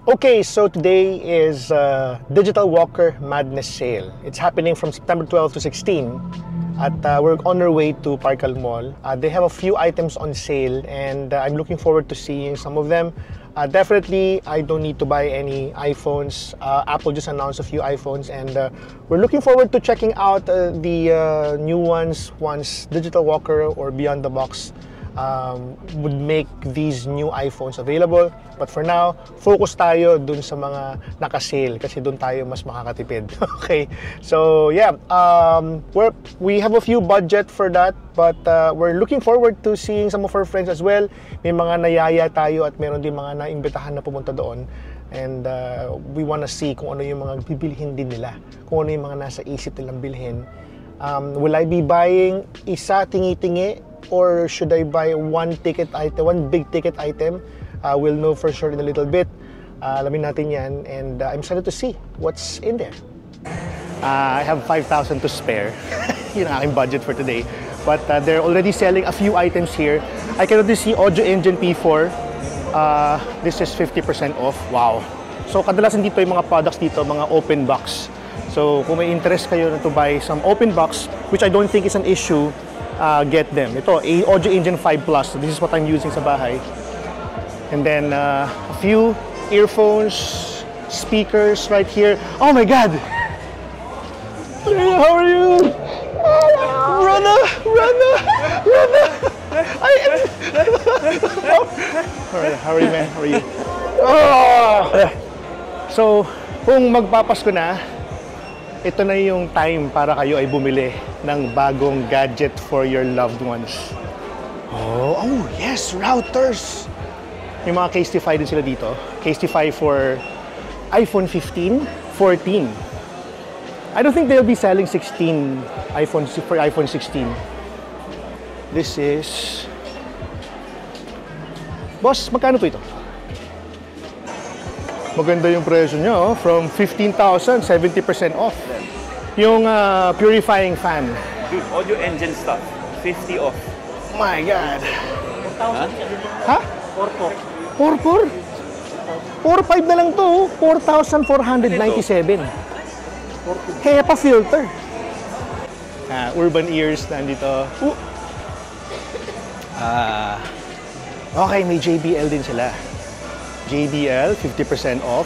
Okay, so today is Digital Walker Madness Sale. It's happening from September 12 to 16 at we're on our way to Parkal Mall. They have a few items on sale and I'm looking forward to seeing some of them. Definitely, I don't need to buy any iPhones. Apple just announced a few iPhones and we're looking forward to checking out the new ones once Digital Walker or Beyond the Box would make these new iPhones available. But for now, focus tayo dun sa mga naka-sale kasi dun tayo mas makakatipid. Okay, so yeah, we have a few budget for that, but we're looking forward to seeing some of our friends as well. May mga nayaya tayo at meron din mga naimbitahan na pumunta doon. And we wanna see kung ano yung mga bibilhin din nila, kung ano yung mga nasa isip nilang bilhin. Will I be buying isa tingi-tingi or should I buy one big ticket item? We'll know for sure in a little bit. Alamin natin yan and I'm excited to see what's in there. I have 5,000 to spare. Yun ang aking budget for today. But they're already selling a few items here. I can already see Audio Engine P4. This is 50% off. Wow. So kadalasan dito yung mga products dito, mga open box. So kung may interest kayo na to buy some open box, which I don't think is an issue, get them. Ito, Audio Engine 5 Plus. This is what I'm using sa bahay. And then a few earphones, speakers right here. Oh my God! Hey, how are you? Rana! How are you, man? How are you? Oh! So, kung magpapasko na, ito na yung time para kayo ay bumili ng bagong gadget for your loved ones. Oh yes, routers! Yung mga Casetify din sila dito. Casetify for iPhone 15, 14. I don't think they'll be selling 16 iPhones for iPhone 16. This is... Boss, magkano po ito? Maganda yung presyo niya, oh. From 15,000, 70% off. Yung purifying fan. Dude, Audio Engine stuff, 50 off. My God. 4,000. Ha? 4,400 4,500 na lang to, 4,497. HEPA filter. Urban Ears nandito. Okay, may JBL din sila. JBL, 50% off.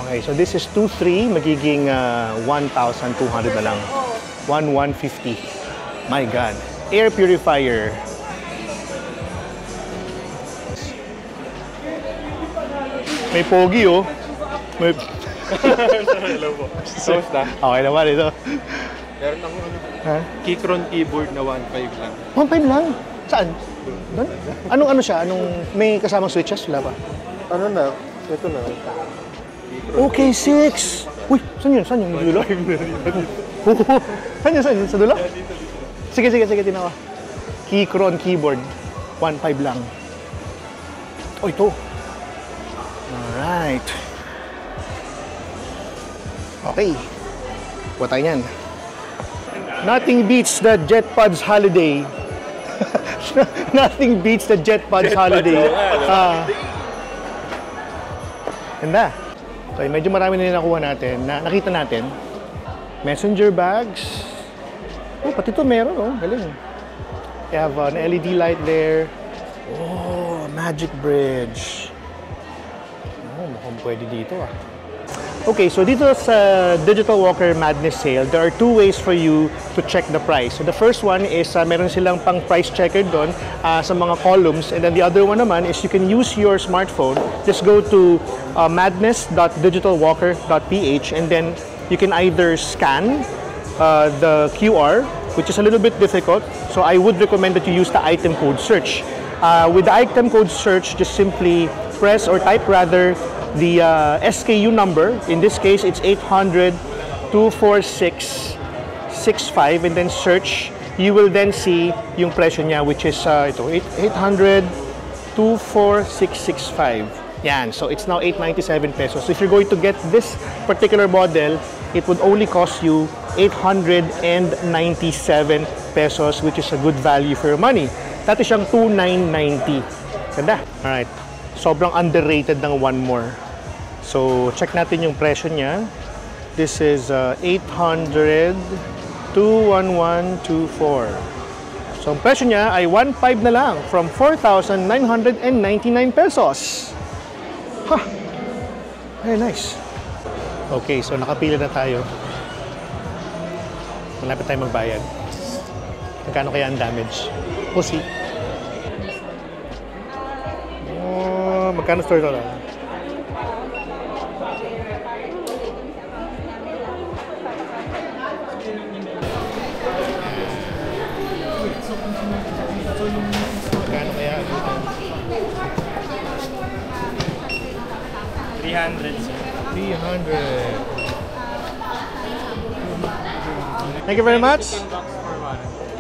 Okay, so this is 2,300, magiging 1,200 na lang. 1,150. My God. Air purifier. May pogi, oh. May... Hello po. Kamusta? Okay naman ito. Meron akong Keychron keyboard na 1.5 lang. 1.5 lang? Saan? Doon? Anong siya? May kasamang switches? Wala pa? Ano na? Ito na. Okay, 6! Uy, saan yun? Saan yung dulo? Saan yun? Sa dulo? Sige, tinawa. Keychron keyboard. 1.5 lang. Oh, ito. Alright. Okay. Kuha tayo yan. Nothing beats the JetPods holiday. Nothing beats the JetPods holiday. Ganda. So, medyo marami na nakuha natin, nakita natin. Messenger bags. Oh, pati ito meron, oh. Galing. You have an LED light there. Oh, Magic Bridge. Oh, mukhang pwede dito, ah. Okay, so dito sa Digital Walker Madness Sale, there are two ways for you to check the price. So the first one is meron silang pang price checker doon sa mga columns, and then the other one naman is you can use your smartphone. Just go to madness.digitalwalker.ph and then you can either scan the QR, which is a little bit difficult. So I would recommend that you use the item code search. With the item code search, just simply press or type rather the SKU number. In this case, it's 800-246-65 and then search. You will then see yung presyo niya, which is ito, 800-24665. Yan, so it's now 897 pesos. So if you're going to get this particular model, it would only cost you 897 pesos, which is a good value for your money. Dati siyang 2,990. Ganda. Alright. sobrang underrated ng One More. So, check natin yung presyo niya. This is 800 21124. So, ang presyo niya ay 1.5 na lang from 4,999 pesos. Ha! Very nice. Okay, so nakapila na tayo. Malapit tayo magbayad. Magkano kaya ang damage? We'll see. Oh, magkano store ito? Magkano kaya? 300. 300. Thank you very much.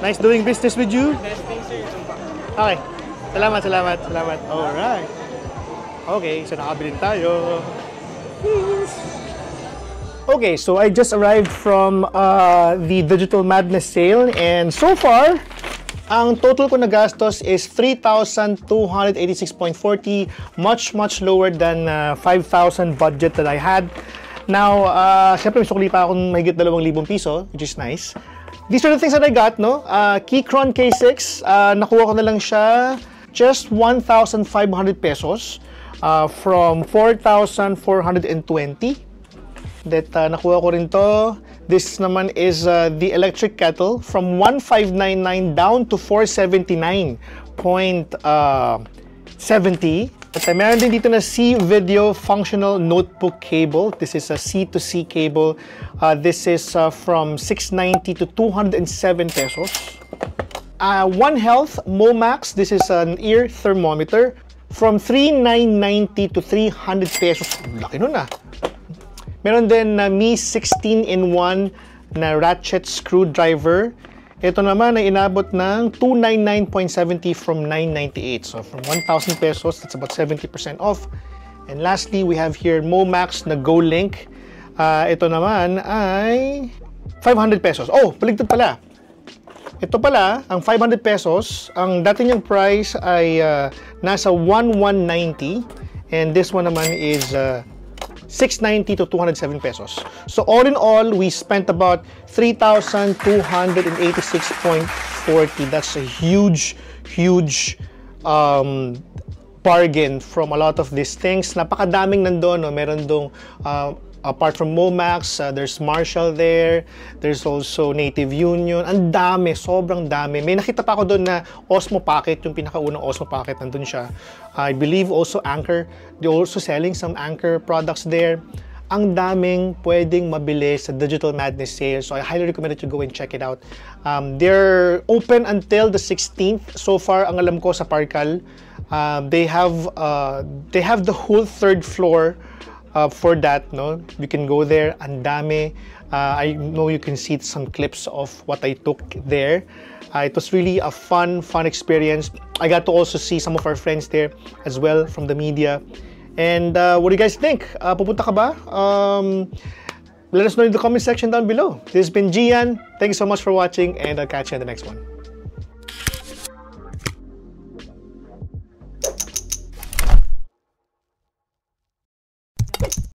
Nice doing business with you. Okay. Salamat, salamat, salamat. Alright. Okay, so nakabili tayo. Okay, so I just arrived from the Digital Madness sale, and so far, ang total ko na gastos is 3,286.40, much lower than 5,000 budget that I had. Now, syempre may sukli pa akong mahigit 2,000 piso, which is nice. These are the things that I got, no? Keychron K6, nakuha ko na lang siya just 1,500 pesos from 4,420. That nakuha ko rin to. This naman is the electric kettle from 1,599 down to 479.70. At meron din dito na C-Video Functional Notebook Cable. This is a C-to-C cable. This is from 690 to 207 pesos. One Health Momax. This is an ear thermometer from 3,990 to 300 pesos. Laki nun ah. Meron din na Mi 16-in-1 na ratchet screwdriver. Ito naman ay inabot ng 299.70 from 998. So from 1,000 pesos, that's about 70% off. And lastly, we have here Momax na Go Link. Ito naman ay 500 pesos. Oh, baligtad pala. Ito pala, ang 500 pesos, ang dati niyang price ay nasa 1,190. And this one naman is 690 to 207 pesos. So all in all, we spent about 3,286.40. That's a huge bargain from a lot of these things. Napakadaming nandun, no? Meron dong apart from Momax, there's Marshall there. There's also Native Union. Ang dami, sobrang dami. May nakita pa ako doon na Osmo Pocket, yung pinakaunang Osmo Pocket, nandun siya. I believe also Anker. They're also selling some Anker products there. Ang daming pwedeng mabili sa Digital Madness sale. So I highly recommend that you go and check it out. They're open until the 16th. So far, ang alam ko sa Parkal, they have the whole third floor for that, no? You can go there. Ang dami. I know you can see some clips of what I took there. It was really a fun experience. I got to also see some of our friends there as well from the media. And what do you guys think? Pupunta ka ba? Let us know in the comment section down below. This has been Gian. Thank you so much for watching, and I'll catch you in the next one.